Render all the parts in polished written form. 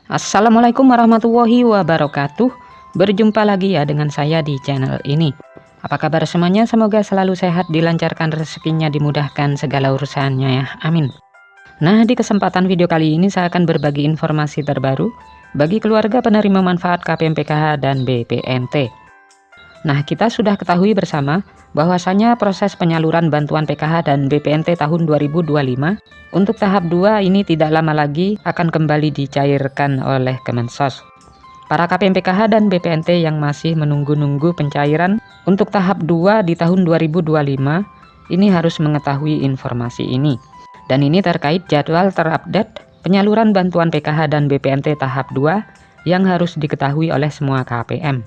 Assalamualaikum warahmatullahi wabarakatuh. Berjumpa lagi ya dengan saya di channel ini. Apa kabar semuanya? Semoga selalu sehat, dilancarkan rezekinya, dimudahkan segala urusannya ya. Amin. Nah, di kesempatan video kali ini saya akan berbagi informasi terbaru bagi keluarga penerima manfaat KPM PKH dan BPNT. Nah, kita sudah ketahui bersama bahwasanya proses penyaluran bantuan PKH dan BPNT tahun 2025 untuk tahap 2 ini tidak lama lagi akan kembali dicairkan oleh Kemensos. Para KPM PKH dan BPNT yang masih menunggu-nunggu pencairan untuk tahap 2 di tahun 2025 ini harus mengetahui informasi ini. Dan ini terkait jadwal terupdate penyaluran bantuan PKH dan BPNT tahap 2 yang harus diketahui oleh semua KPM.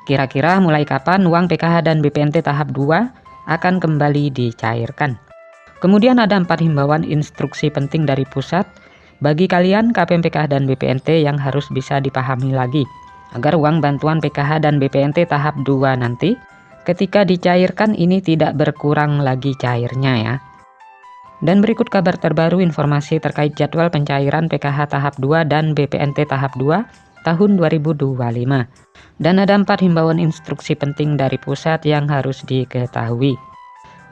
Kira-kira mulai kapan uang PKH dan BPNT tahap 2 akan kembali dicairkan? Kemudian ada 4 himbauan instruksi penting dari pusat bagi kalian KPM PKH dan BPNT yang harus bisa dipahami lagi agar uang bantuan PKH dan BPNT tahap 2 nanti ketika dicairkan ini tidak berkurang lagi cairnya ya. Dan berikut kabar terbaru informasi terkait jadwal pencairan PKH tahap 2 dan BPNT tahap 2 tahun 2025. Dan ada 4 himbauan instruksi penting dari pusat yang harus diketahui.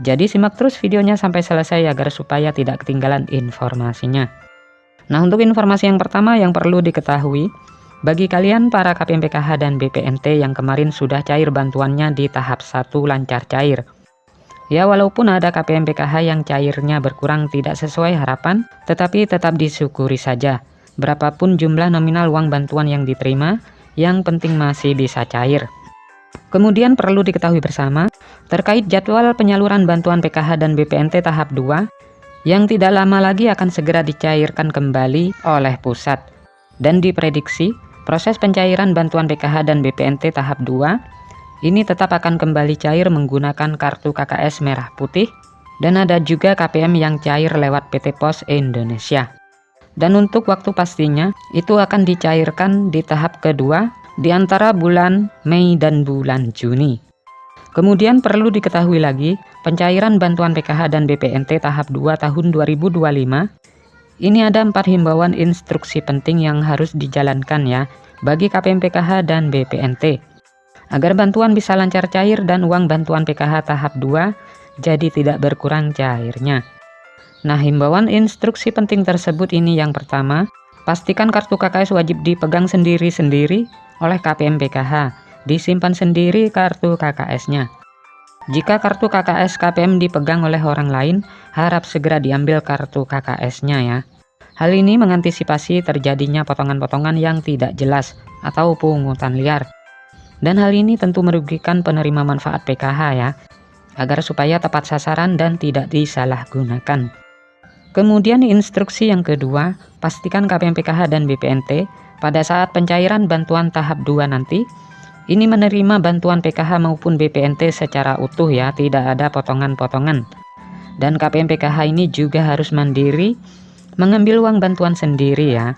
Jadi simak terus videonya sampai selesai agar supaya tidak ketinggalan informasinya. Nah, untuk informasi yang pertama yang perlu diketahui bagi kalian para KPM PKH dan BPNT yang kemarin sudah cair bantuannya di tahap 1 lancar cair. Ya, walaupun ada KPM PKH yang cairnya berkurang tidak sesuai harapan, tetapi tetap disyukuri saja. Berapapun jumlah nominal uang bantuan yang diterima, yang penting masih bisa cair. Kemudian perlu diketahui bersama terkait jadwal penyaluran bantuan PKH dan BPNT tahap 2 yang tidak lama lagi akan segera dicairkan kembali oleh pusat. Dan diprediksi proses pencairan bantuan PKH dan BPNT tahap 2 ini tetap akan kembali cair menggunakan kartu KKS merah putih, dan ada juga KPM yang cair lewat PT Pos Indonesia. Dan untuk waktu pastinya itu akan dicairkan di tahap kedua di antara bulan Mei dan bulan Juni. Kemudian perlu diketahui lagi pencairan bantuan PKH dan BPNT tahap 2 tahun 2025 ini ada 4 himbauan instruksi penting yang harus dijalankan ya bagi KPM PKH dan BPNT agar bantuan bisa lancar cair dan uang bantuan PKH tahap 2 jadi tidak berkurang cairnya. Nah, himbauan instruksi penting tersebut ini yang pertama, pastikan kartu KKS wajib dipegang sendiri-sendiri oleh KPM PKH, disimpan sendiri kartu KKS-nya. Jika kartu KKS KPM dipegang oleh orang lain, harap segera diambil kartu KKS-nya ya. Hal ini mengantisipasi terjadinya potongan-potongan yang tidak jelas atau pungutan liar. Dan hal ini tentu merugikan penerima manfaat PKH ya, agar supaya tepat sasaran dan tidak disalahgunakan. Kemudian instruksi yang kedua, pastikan KPM PKH dan BPNT pada saat pencairan bantuan tahap 2 nanti, ini menerima bantuan PKH maupun BPNT secara utuh ya, tidak ada potongan-potongan. Dan KPM PKH ini juga harus mandiri mengambil uang bantuan sendiri ya.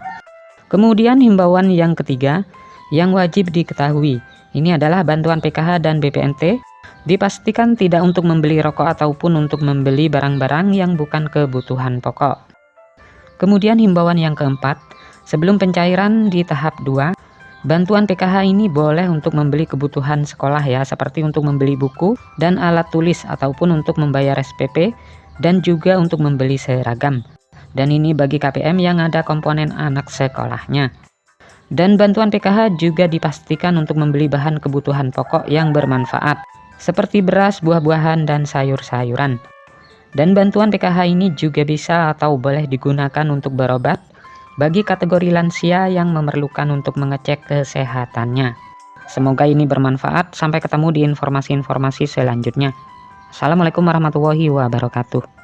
Kemudian himbauan yang ketiga, yang wajib diketahui, ini adalah bantuan PKH dan BPNT dipastikan tidak untuk membeli rokok ataupun untuk membeli barang-barang yang bukan kebutuhan pokok. Kemudian himbauan yang keempat, sebelum pencairan di tahap 2, bantuan PKH ini boleh untuk membeli kebutuhan sekolah ya, seperti untuk membeli buku dan alat tulis ataupun untuk membayar SPP dan juga untuk membeli seragam. Dan ini bagi KPM yang ada komponen anak sekolahnya. Dan bantuan PKH juga dipastikan untuk membeli bahan kebutuhan pokok yang bermanfaat, seperti beras, buah-buahan, dan sayur-sayuran. Dan bantuan PKH ini juga bisa atau boleh digunakan untuk berobat bagi kategori lansia yang memerlukan untuk mengecek kesehatannya. Semoga ini bermanfaat. Sampai ketemu di informasi-informasi selanjutnya. Assalamualaikum warahmatullahi wabarakatuh.